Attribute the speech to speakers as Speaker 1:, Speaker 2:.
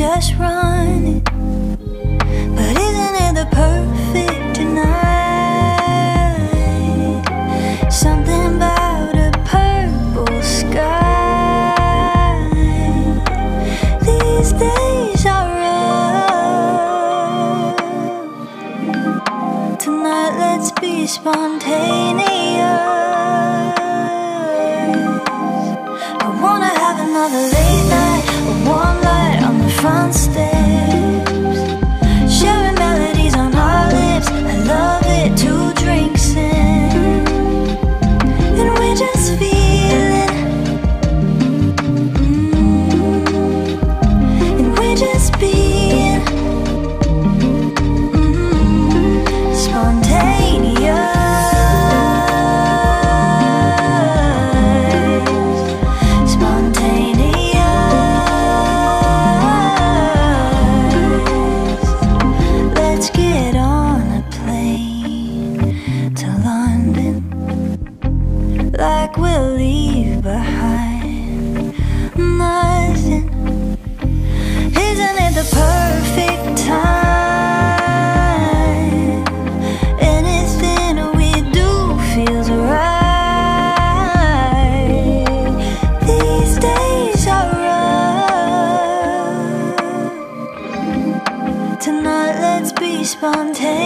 Speaker 1: just running. But isn't it the perfect tonight? Something about a purple sky. These days are rough. Tonight let's be spontaneous. I wanna have another late night, a warm light on the front steps, sharing melodies on our lips. I love it, 2 drinks in, and we're just feeling, and we're just being spontaneous. Like we'll leave behind nothing. Isn't it the perfect time? Anything we do feels right. These days are rough. Tonight let's be spontaneous.